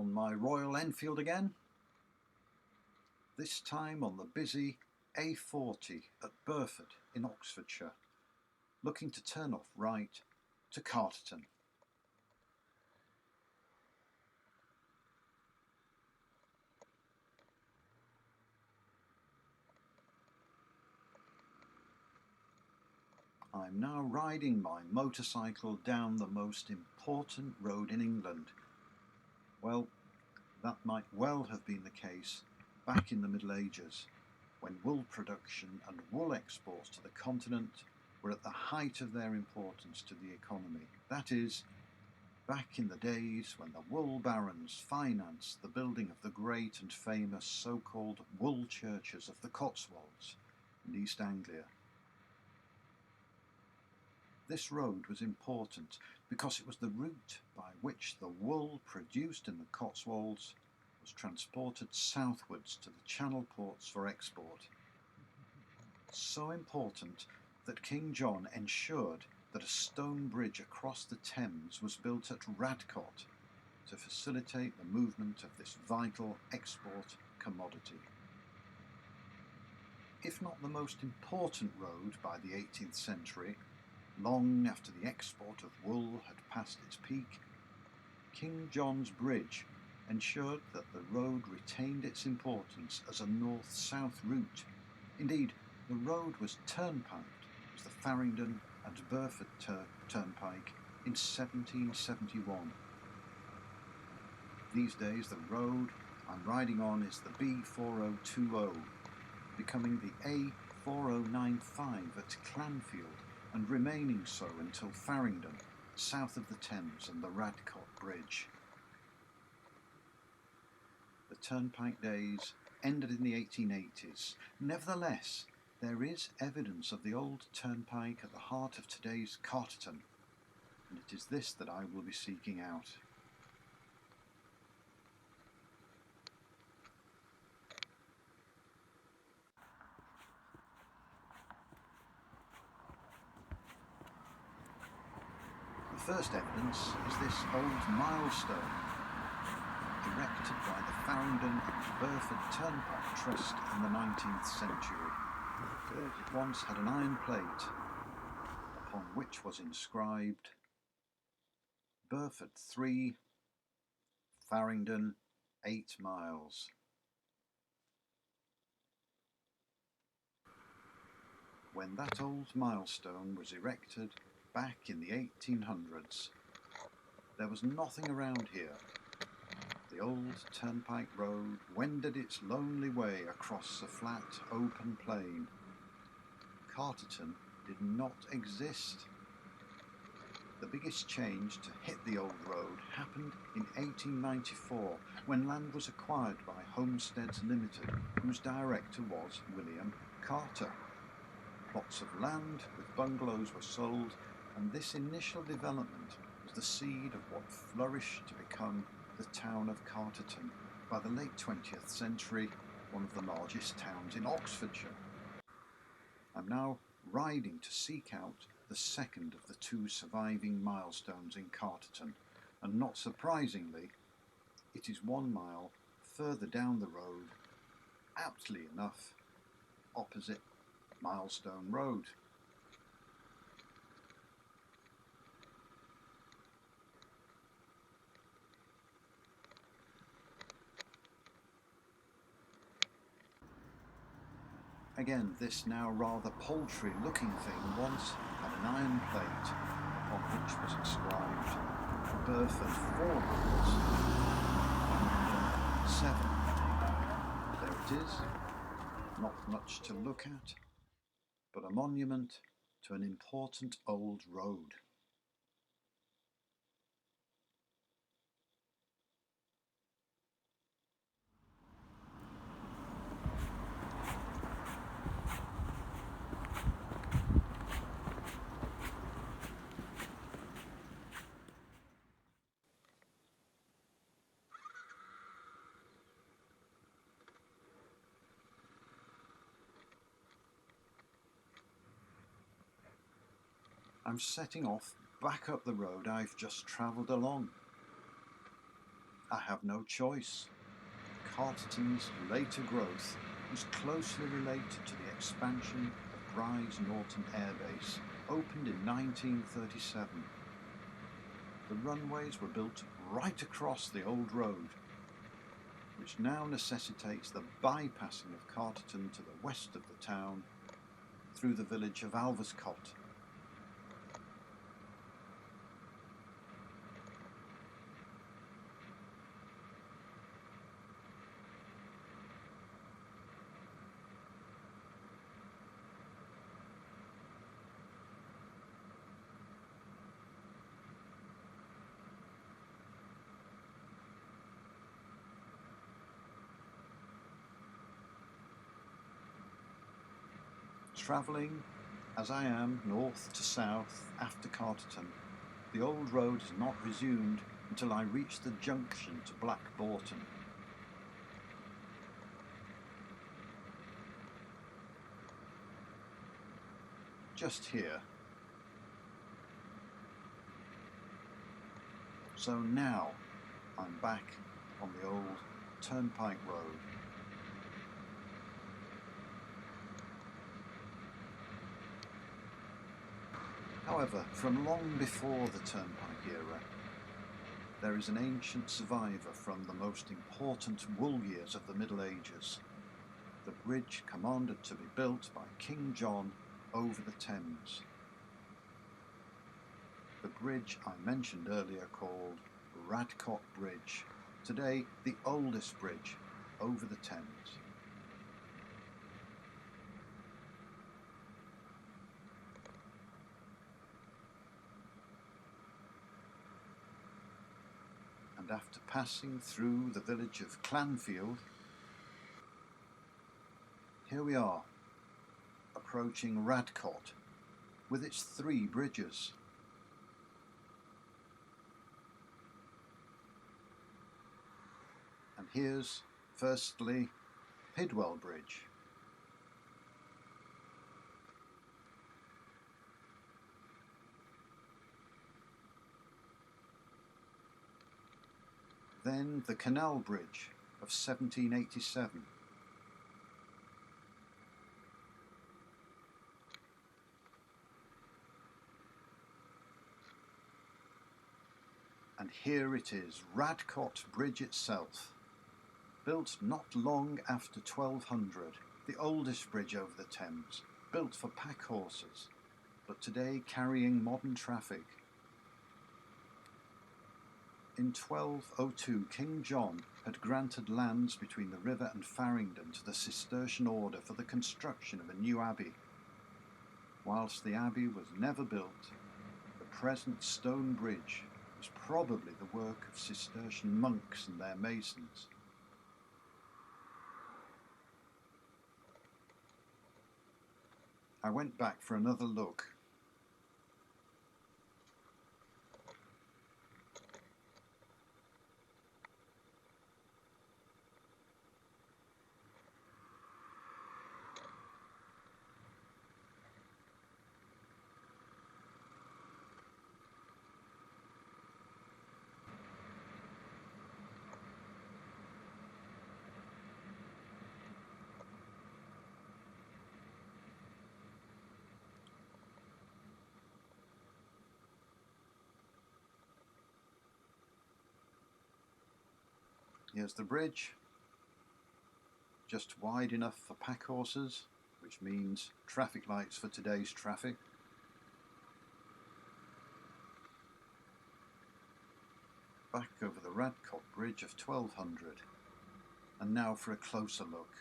on my Royal Enfield again, this time on the busy A40 at Burford in Oxfordshire, looking to turn off right to Carterton. I'm now riding my motorcycle down the most important road in England. Well, that might well have been the case back in the Middle Ages, when wool production and wool exports to the continent were at the height of their importance to the economy. That is, back in the days when the wool barons financed the building of the great and famous so-called wool churches of the Cotswolds and East Anglia. This road was important because it was the route by which the wool produced in the Cotswolds was transported southwards to the Channel ports for export. So important that King John ensured that a stone bridge across the Thames was built at Radcot to facilitate the movement of this vital export commodity. If not the most important road by the 18th century, long after the export of wool had passed its peak, King John's Bridge ensured that the road retained its importance as a north-south route. Indeed, the road was turnpiked as the Farringdon and Burford turnpike in 1771. These days the road I'm riding on is the B4020, becoming the A4095 at Clanfield and remaining so until Farringdon, south of the Thames and the Radcot Bridge. The turnpike days ended in the 1880s. Nevertheless, there is evidence of the old turnpike at the heart of today's Carterton, and it is this that I will be seeking out. The first evidence is this old milestone, erected by the Farringdon and Burford Turnpike Trust in the 19th century. It once had an iron plate upon which was inscribed Burford 3, Farringdon 8 miles. When that old milestone was erected back in the 1800s, there was nothing around here. The old turnpike road wended its lonely way across a flat, open plain. Carterton did not exist. The biggest change to hit the old road happened in 1894, when land was acquired by Homesteads Limited, whose director was William Carter. Plots of land with bungalows were sold, and this initial development was the seed of what flourished to become the town of Carterton, by the late 20th century, one of the largest towns in Oxfordshire. I'm now riding to seek out the second of the two surviving milestones in Carterton, and not surprisingly, it is 1 mile further down the road, aptly enough, opposite Milestone Road. Again, this now rather paltry looking thing once had an iron plate on which was inscribed Burford 4 miles, Farringdon 7. There it is, not much to look at, but a monument to an important old road. I'm setting off back up the road I've just travelled along. I have no choice. Carterton's later growth was closely related to the expansion of Brize Norton Air Base, opened in 1937. The runways were built right across the old road, which now necessitates the bypassing of Carterton to the west of the town through the village of Radcot. Travelling, as I am, north to south after Carterton, the old road is not resumed until I reach the junction to Black Boughton. Just here. So now I'm back on the old Turnpike Road. However, from long before the Turnpike era, there is an ancient survivor from the most important wool years of the Middle Ages, the bridge commanded to be built by King John over the Thames. The bridge I mentioned earlier, called Radcot Bridge, today the oldest bridge over the Thames. And after passing through the village of Clanfield, here we are, approaching Radcot with its 3 bridges. And here's, firstly, Pidwell Bridge. Then the Canal Bridge of 1787. And here it is, Radcot Bridge itself, built not long after 1200, the oldest bridge over the Thames, built for pack horses, but today carrying modern traffic. In 1202, King John had granted lands between the river and Farringdon to the Cistercian order for the construction of a new abbey. Whilst the abbey was never built, the present stone bridge was probably the work of Cistercian monks and their masons. I went back for another look. Here's the bridge, just wide enough for pack horses, which means traffic lights for today's traffic. Back over the Radcot Bridge of 1200, and now for a closer look.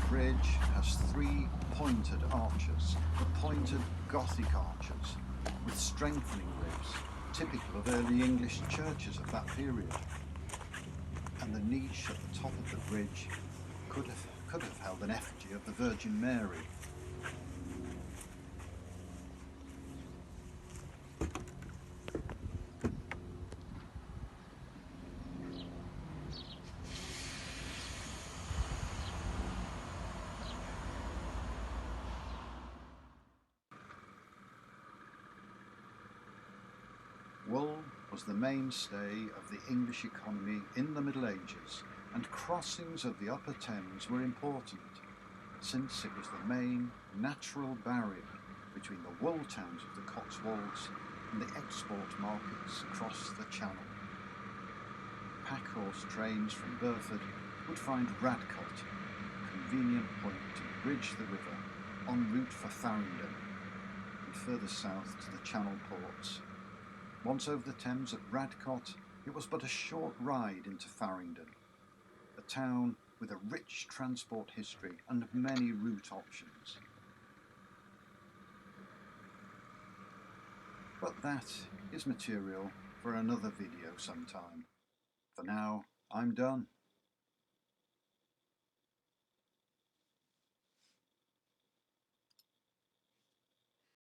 The bridge has 3 pointed arches, the pointed Gothic arches, with strengthening ribs, typical of early English churches of that period. And the niche at the top of the bridge could have held an effigy of the Virgin Mary. Wool was the mainstay of the English economy in the Middle Ages, and crossings of the upper Thames were important, since it was the main natural barrier between the wool towns of the Cotswolds and the export markets across the Channel. Packhorse trains from Burford would find Radcot, a convenient point to bridge the river en route for Farringdon, and further south to the Channel ports. Once over the Thames at Radcot, it was but a short ride into Farringdon, a town with a rich transport history and many route options. But that is material for another video sometime. For now, I'm done.